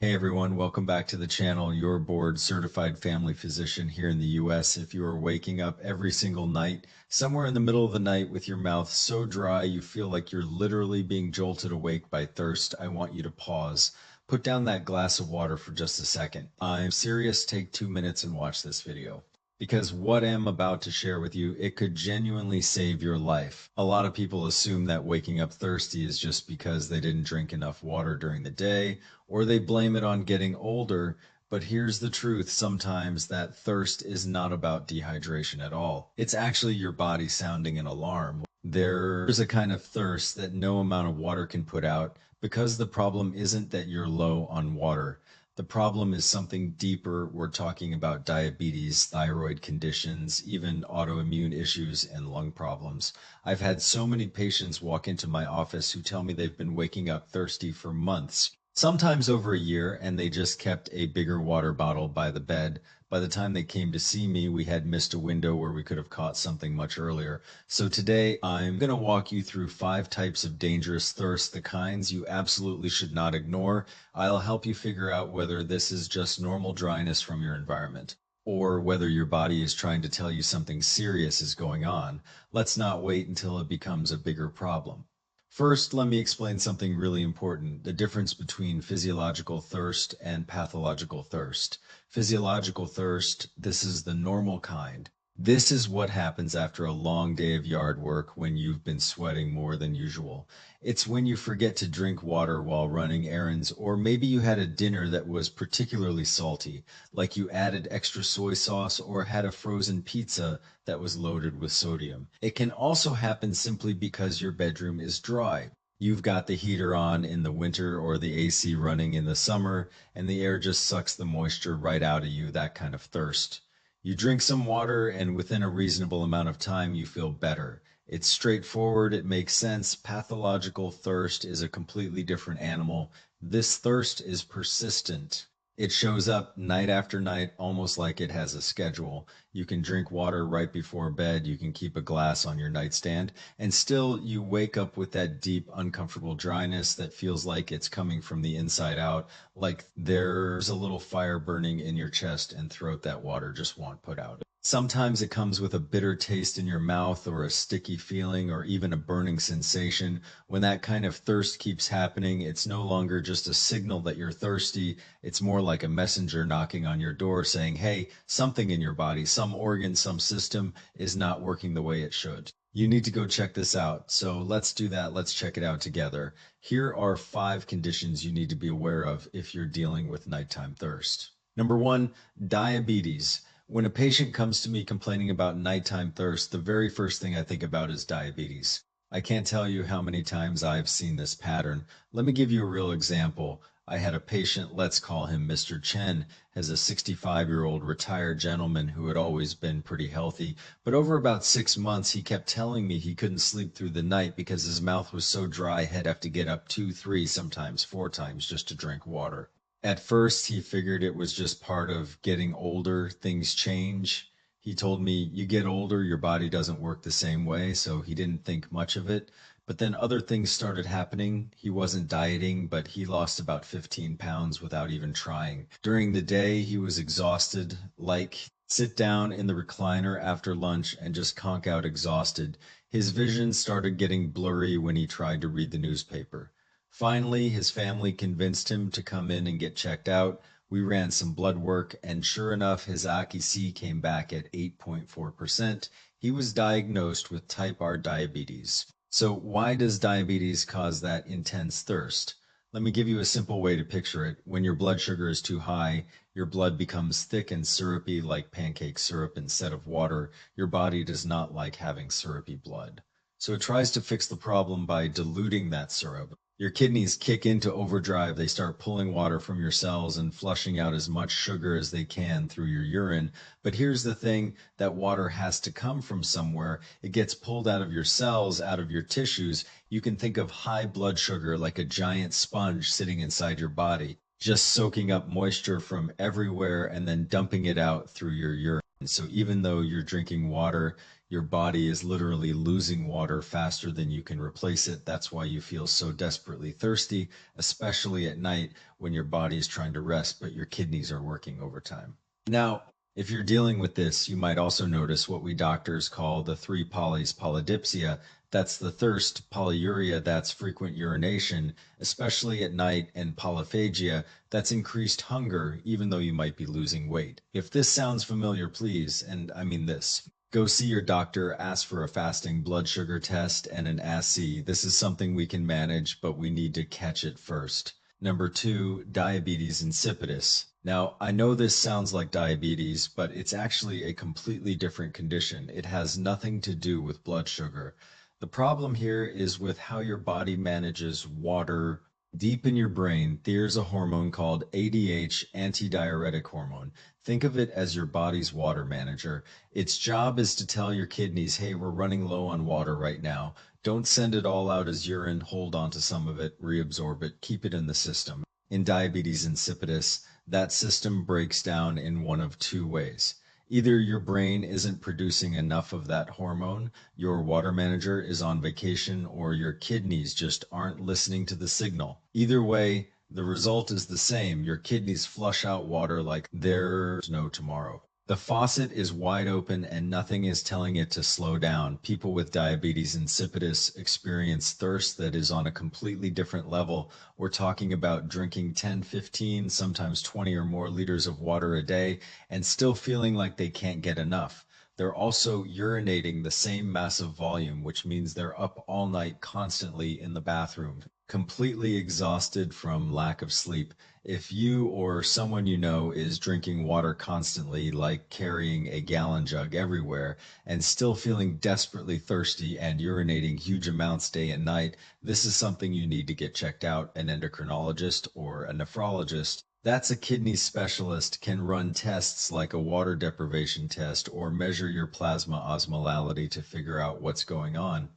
Hey everyone, welcome back to the channel. Your board certified family physician here in the US. If you are waking up every single night, somewhere in the middle of the night with your mouth so dry you feel like you're literally being jolted awake by thirst, I want you to pause. Put down that glass of water for just a second. I'm serious, take 2 minutes and watch this video. Because what I'm about to share with you, it could genuinely save your life. A lot of people assume that waking up thirsty is just because they didn't drink enough water during the day, or they blame it on getting older. But here's the truth, sometimes that thirst is not about dehydration at all. It's actually your body sounding an alarm. There's a kind of thirst that no amount of water can put out, because the problem isn't that you're low on water. The problem is something deeper. We're talking about diabetes, thyroid conditions, even autoimmune issues and lung problems. I've had so many patients walk into my office who tell me they've been waking up thirsty for months, sometimes over a year, and they just kept a bigger water bottle by the bed. By the time they came to see me, we had missed a window where we could have caught something much earlier. So today, I'm going to walk you through 5 types of dangerous thirst, the kinds you absolutely should not ignore. I'll help you figure out whether this is just normal dryness from your environment, or whether your body is trying to tell you something serious is going on. Let's not wait until it becomes a bigger problem. First, let me explain something really important, the difference between physiological thirst and pathological thirst. Physiological thirst, this is the normal kind. This is what happens after a long day of yard work when you've been sweating more than usual. It's when you forget to drink water while running errands, or maybe you had a dinner that was particularly salty, like you added extra soy sauce or had a frozen pizza that was loaded with sodium. It can also happen simply because your bedroom is dry. You've got the heater on in the winter or the AC running in the summer, and the air just sucks the moisture right out of you, that kind of thirst. You drink some water, and within a reasonable amount of time, you feel better. It's straightforward, it makes sense. Pathological thirst is a completely different animal. This thirst is persistent. It shows up night after night, almost like it has a schedule. You can drink water right before bed, you can keep a glass on your nightstand, and still you wake up with that deep, uncomfortable dryness that feels like it's coming from the inside out, like there's a little fire burning in your chest and throat that water just won't put out. Sometimes it comes with a bitter taste in your mouth or a sticky feeling or even a burning sensation. When that kind of thirst keeps happening, it's no longer just a signal that you're thirsty. It's more like a messenger knocking on your door saying, hey, something in your body, some organ, some system is not working the way it should. You need to go check this out. So let's do that. Let's check it out together. Here are 5 conditions you need to be aware of if you're dealing with nighttime thirst. Number 1, diabetes. When a patient comes to me complaining about nighttime thirst, the very first thing I think about is diabetes. I can't tell you how many times I've seen this pattern. Let me give you a real example. I had a patient, let's call him Mr. Chen, as a 65-year-old retired gentleman who had always been pretty healthy. But over about 6 months, he kept telling me he couldn't sleep through the night because his mouth was so dry he'd have to get up 2, 3, sometimes 4 times just to drink water. At first, he figured it was just part of getting older, things change. He told me, you get older, your body doesn't work the same way, so he didn't think much of it. But then other things started happening. He wasn't dieting, but he lost about 15 pounds without even trying. During the day, he was exhausted, like sit down in the recliner after lunch and just conk out exhausted. His vision started getting blurry when he tried to read the newspaper. Finally, his family convinced him to come in and get checked out. We ran some blood work, and sure enough, his AKI came back at 8.4%. He was diagnosed with type R diabetes. So why does diabetes cause that intense thirst? Let me give you a simple way to picture it. When your blood sugar is too high, your blood becomes thick and syrupy like pancake syrup instead of water. Your body does not like having syrupy blood. So it tries to fix the problem by diluting that syrup. Your kidneys kick into overdrive. They start pulling water from your cells and flushing out as much sugar as they can through your urine. But here's the thing, that water has to come from somewhere. It gets pulled out of your cells, out of your tissues. You can think of high blood sugar like a giant sponge sitting inside your body, just soaking up moisture from everywhere and then dumping it out through your urine. So even though you're drinking water, your body is literally losing water faster than you can replace it. That's why you feel so desperately thirsty, especially at night when your body is trying to rest, but your kidneys are working overtime. Now, if you're dealing with this, you might also notice what we doctors call the three polys polydipsia. That's the thirst, polyuria, that's frequent urination, especially at night, and polyphagia, that's increased hunger, even though you might be losing weight. If this sounds familiar, please, and I mean this, go see your doctor, ask for a fasting blood sugar test and an ASI. This is something we can manage, but we need to catch it first. Number 2, diabetes insipidus. Now, I know this sounds like diabetes, but it's actually a completely different condition. It has nothing to do with blood sugar. The problem here is with how your body manages water deep in your brain. There's a hormone called ADH, antidiuretic hormone. Think of it as your body's water manager. Its job is to tell your kidneys, hey, we're running low on water right now. Don't send it all out as urine, hold on to some of it, reabsorb it, keep it in the system. In diabetes insipidus, that system breaks down in one of two ways. Either your brain isn't producing enough of that hormone, your water manager is on vacation, or your kidneys just aren't listening to the signal. Either way, the result is the same. Your kidneys flush out water like there's no tomorrow. The faucet is wide open and nothing is telling it to slow down. People with diabetes insipidus experience thirst that is on a completely different level. We're talking about drinking 10, 15, sometimes 20 or more liters of water a day and still feeling like they can't get enough. They're also urinating the same massive volume, which means they're up all night constantly in the bathroom, completely exhausted from lack of sleep. If you or someone you know is drinking water constantly, like carrying a gallon jug everywhere, and still feeling desperately thirsty and urinating huge amounts day and night, this is something you need to get checked out. An endocrinologist or a nephrologist, that's a kidney specialist, can run tests like a water deprivation test or measure your plasma osmolality to figure out what's going on.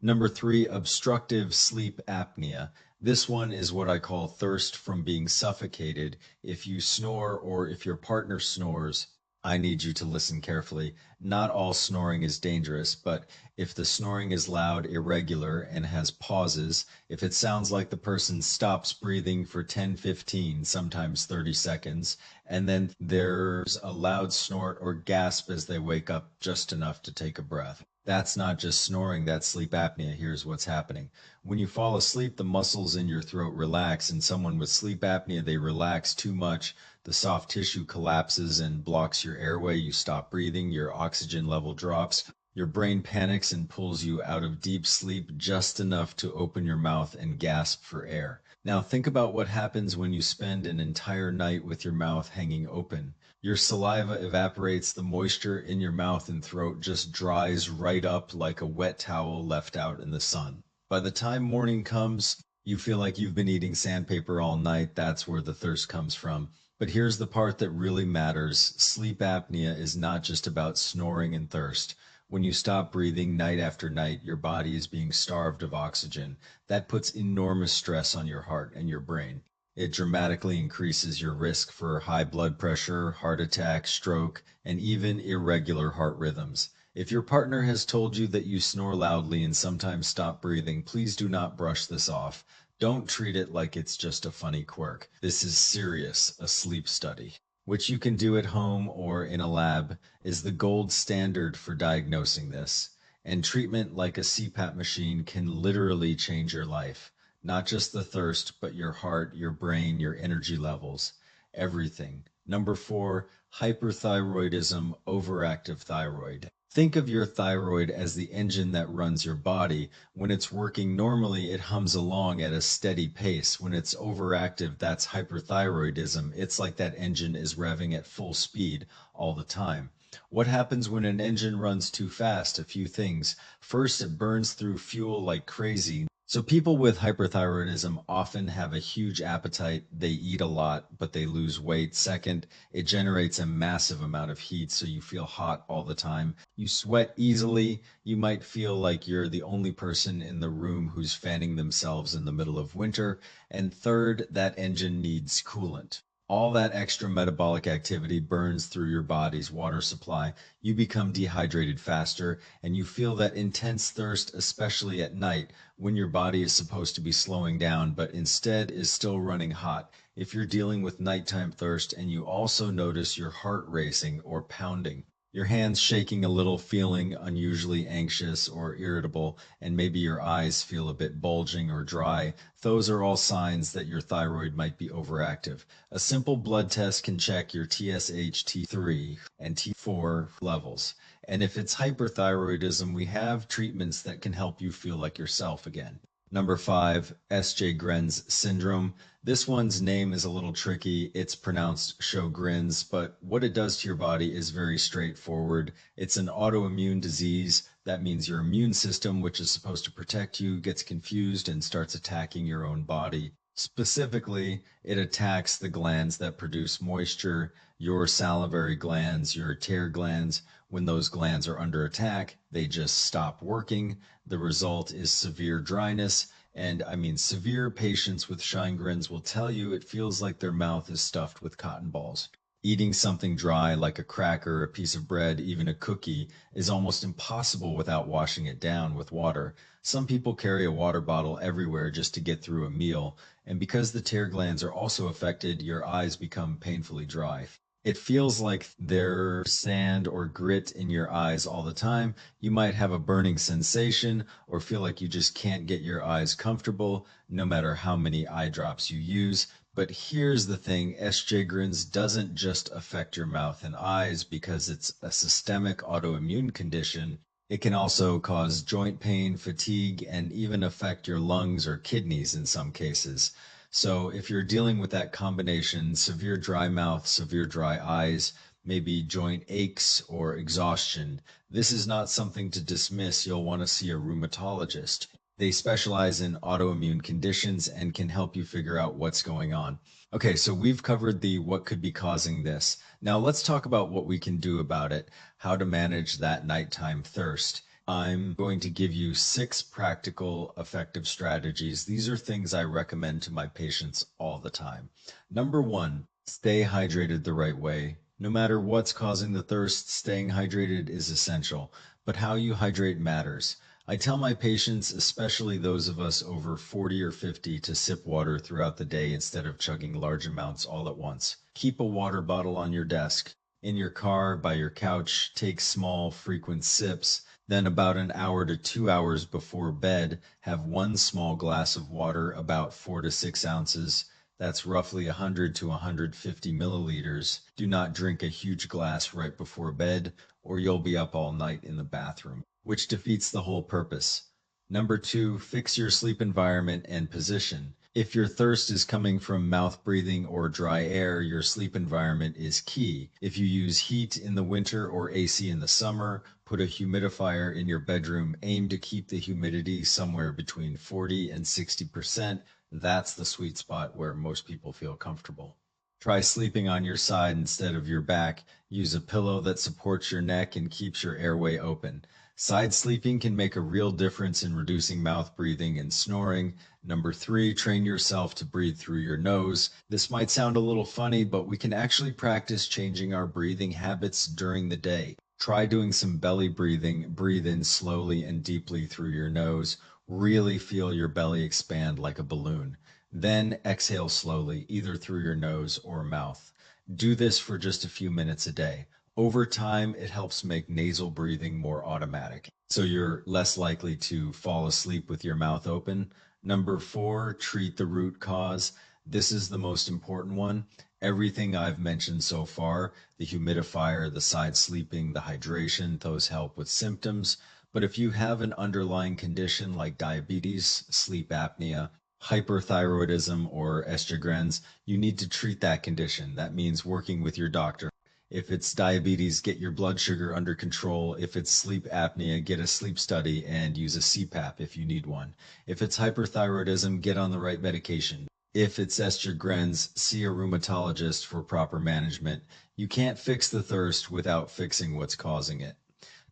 Number 3, obstructive sleep apnea. This one is what I call thirst from being suffocated. If you snore or if your partner snores, I need you to listen carefully. Not all snoring is dangerous, but if the snoring is loud, irregular, and has pauses, if it sounds like the person stops breathing for 10, 15, sometimes 30 seconds, and then there's a loud snort or gasp as they wake up just enough to take a breath, that's not just snoring, that's sleep apnea. Here's what's happening. When you fall asleep, the muscles in your throat relax, and someone with sleep apnea, they relax too much. The soft tissue collapses and blocks your airway. You stop breathing, your oxygen level drops. Your brain panics and pulls you out of deep sleep just enough to open your mouth and gasp for air. Now think about what happens when you spend an entire night with your mouth hanging open. Your saliva evaporates, the moisture in your mouth and throat just dries right up like a wet towel left out in the sun. By the time morning comes, you feel like you've been eating sandpaper all night. That's where the thirst comes from. But here's the part that really matters. Sleep apnea is not just about snoring and thirst. When you stop breathing night after night, your body is being starved of oxygen. That puts enormous stress on your heart and your brain. It dramatically increases your risk for high blood pressure, heart attack, stroke, and even irregular heart rhythms. If your partner has told you that you snore loudly and sometimes stop breathing, please do not brush this off. Don't treat it like it's just a funny quirk. This is serious, a sleep study, which you can do at home or in a lab, is the gold standard for diagnosing this. And treatment like a CPAP machine can literally change your life. Not just the thirst, but your heart, your brain, your energy levels, everything. Number 4, hyperthyroidism, overactive thyroid. Think of your thyroid as the engine that runs your body. When it's working normally, it hums along at a steady pace. When it's overactive, that's hyperthyroidism. It's like that engine is revving at full speed all the time. What happens when an engine runs too fast? A few things. First, it burns through fuel like crazy. So people with hyperthyroidism often have a huge appetite. They eat a lot, but they lose weight. Second, it generates a massive amount of heat, so you feel hot all the time. You sweat easily. You might feel like you're the only person in the room who's fanning themselves in the middle of winter. And third, that engine needs coolant. All that extra metabolic activity burns through your body's water supply. You become dehydrated faster, and you feel that intense thirst, especially at night when your body is supposed to be slowing down, but instead is still running hot. If you're dealing with nighttime thirst and you also notice your heart racing or pounding, your hands shaking a little, feeling unusually anxious or irritable, and maybe your eyes feel a bit bulging or dry, those are all signs that your thyroid might be overactive. A simple blood test can check your TSH, T3, and T4 levels. And if it's hyperthyroidism, we have treatments that can help you feel like yourself again. Number 5, Sjögren's syndrome. This one's name is a little tricky. It's pronounced Sjögren's, but what it does to your body is very straightforward. It's an autoimmune disease. That means your immune system, which is supposed to protect you, gets confused and starts attacking your own body. Specifically, it attacks the glands that produce moisture, your salivary glands, your tear glands. When those glands are under attack, they just stop working. The result is severe dryness. And I mean, severe patients with Sjögren's will tell you it feels like their mouth is stuffed with cotton balls. Eating something dry like a cracker, a piece of bread, even a cookie is almost impossible without washing it down with water. Some people carry a water bottle everywhere just to get through a meal, and because the tear glands are also affected, your eyes become painfully dry. It feels like there's sand or grit in your eyes all the time. You might have a burning sensation or feel like you just can't get your eyes comfortable no matter how many eye drops you use. But here's the thing, Sjögren's doesn't just affect your mouth and eyes because it's a systemic autoimmune condition. It can also cause joint pain, fatigue, and even affect your lungs or kidneys in some cases. So if you're dealing with that combination, severe dry mouth, severe dry eyes, maybe joint aches or exhaustion, this is not something to dismiss. You'll want to see a rheumatologist. They specialize in autoimmune conditions and can help you figure out what's going on. Okay, so we've covered the what could be causing this. Now let's talk about what we can do about it, how to manage that nighttime thirst. I'm going to give you 6 practical, effective strategies. These are things I recommend to my patients all the time. Number 1, stay hydrated the right way. No matter what's causing the thirst, staying hydrated is essential, but how you hydrate matters. I tell my patients, especially those of us over 40 or 50, to sip water throughout the day instead of chugging large amounts all at once. Keep a water bottle on your desk, in your car, by your couch. Take small, frequent sips. Then about an hour to 2 hours before bed, have 1 small glass of water, about 4 to 6 ounces. That's roughly 100 to 150 milliliters. Do not drink a huge glass right before bed, or you'll be up all night in the bathroom, which defeats the whole purpose. Number 2, fix your sleep environment and position. If your thirst is coming from mouth breathing or dry air, your sleep environment is key. If you use heat in the winter or AC in the summer, put a humidifier in your bedroom. Aim to keep the humidity somewhere between 40 and 60%. That's the sweet spot where most people feel comfortable. Try sleeping on your side instead of your back. Use a pillow that supports your neck and keeps your airway open. Side sleeping can make a real difference in reducing mouth breathing and snoring. Number 3, train yourself to breathe through your nose. This might sound a little funny, but we can actually practice changing our breathing habits during the day. Try doing some belly breathing. Breathe in slowly and deeply through your nose. Really feel your belly expand like a balloon. Then exhale slowly, either through your nose or mouth. Do this for just a few minutes a day. Over time, it helps make nasal breathing more automatic, so you're less likely to fall asleep with your mouth open. Number 4, treat the root cause. This is the most important one. Everything I've mentioned so far, the humidifier, the side sleeping, the hydration, those help with symptoms. But if you have an underlying condition like diabetes, sleep apnea, hyperthyroidism, or Sjögren's, you need to treat that condition. That means working with your doctor. If it's diabetes, get your blood sugar under control. If it's sleep apnea, get a sleep study and use a CPAP if you need one. If it's hyperthyroidism, get on the right medication. If it's Sjögren's, see a rheumatologist for proper management. You can't fix the thirst without fixing what's causing it.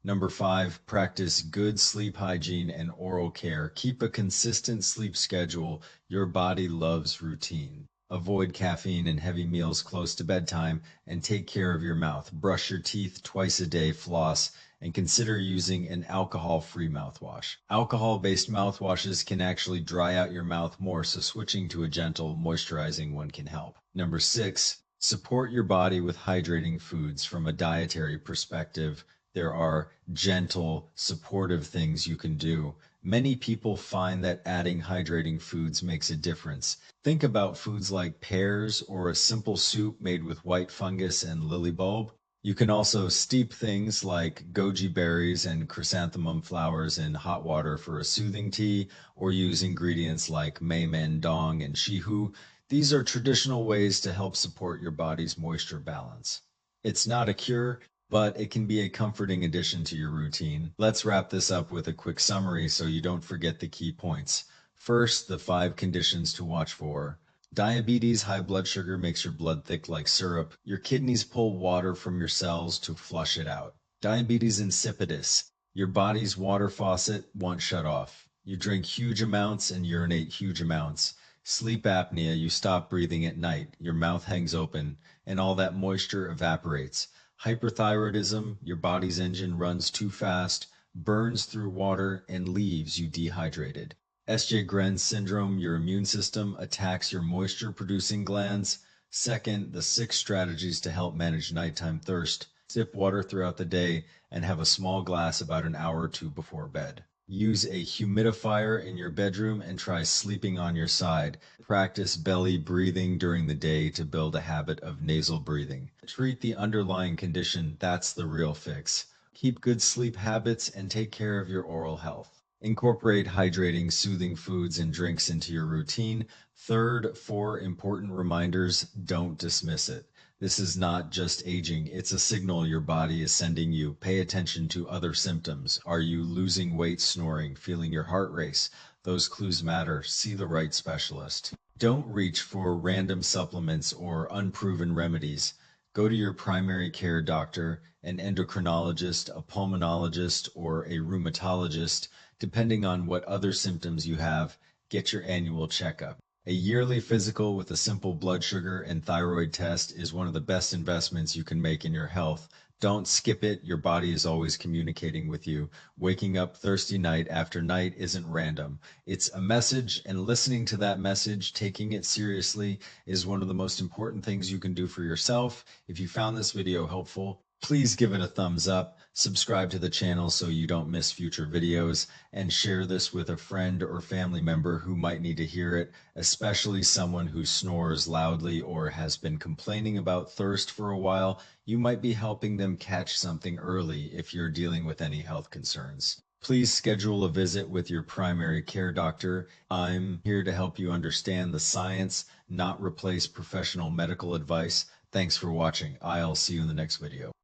Number 5, practice good sleep hygiene and oral care. Keep a consistent sleep schedule. Your body loves routine. Avoid caffeine and heavy meals close to bedtime, and take care of your mouth. Brush your teeth twice a day, floss, and consider using an alcohol-free mouthwash. Alcohol-based mouthwashes can actually dry out your mouth more, so switching to a gentle, moisturizing one can help. Number 6, support your body with hydrating foods. From a dietary perspective, there are gentle, supportive things you can do. Many people find that adding hydrating foods makes a difference. Think about foods like pears or a simple soup made with white fungus and lily bulb. You can also steep things like goji berries and chrysanthemum flowers in hot water for a soothing tea, or use ingredients like mei men dong and shihu. These are traditional ways to help support your body's moisture balance. It's not a cure, but it can be a comforting addition to your routine. Let's wrap this up with a quick summary so you don't forget the key points. First, the 5 conditions to watch for. Diabetes, high blood sugar makes your blood thick like syrup. Your kidneys pull water from your cells to flush it out. Diabetes insipidus, your body's water faucet won't shut off. You drink huge amounts and urinate huge amounts. Sleep apnea, you stop breathing at night, your mouth hangs open, and all that moisture evaporates. Hyperthyroidism, your body's engine runs too fast, burns through water, and leaves you dehydrated. Sjögren syndrome, your immune system attacks your moisture-producing glands. Second, the 6 strategies to help manage nighttime thirst. Sip water throughout the day and have a small glass about an hour or 2 before bed. Use a humidifier in your bedroom and try sleeping on your side. Practice belly breathing during the day to build a habit of nasal breathing. Treat the underlying condition, that's the real fix. Keep good sleep habits and take care of your oral health. Incorporate hydrating, soothing foods and drinks into your routine. Third, 4 important reminders, don't dismiss it. This is not just aging, it's a signal your body is sending you. Pay attention to other symptoms. Are you losing weight, snoring, feeling your heart race? Those clues matter. See the right specialist. Don't reach for random supplements or unproven remedies. Go to your primary care doctor, an endocrinologist, a pulmonologist, or a rheumatologist, depending on what other symptoms you have. Get your annual checkup. A yearly physical with a simple blood sugar and thyroid test is one of the best investments you can make in your health. Don't skip it. Your body is always communicating with you. Waking up thirsty night after night isn't random. It's a message, and listening to that message, taking it seriously, is one of the most important things you can do for yourself. If you found this video helpful, please give it a thumbs up, subscribe to the channel so you don't miss future videos, and share this with a friend or family member who might need to hear it, especially someone who snores loudly or has been complaining about thirst for a while. You might be helping them catch something early if you're dealing with any health concerns. Please schedule a visit with your primary care doctor. I'm here to help you understand the science, not replace professional medical advice. Thanks for watching. I'll see you in the next video.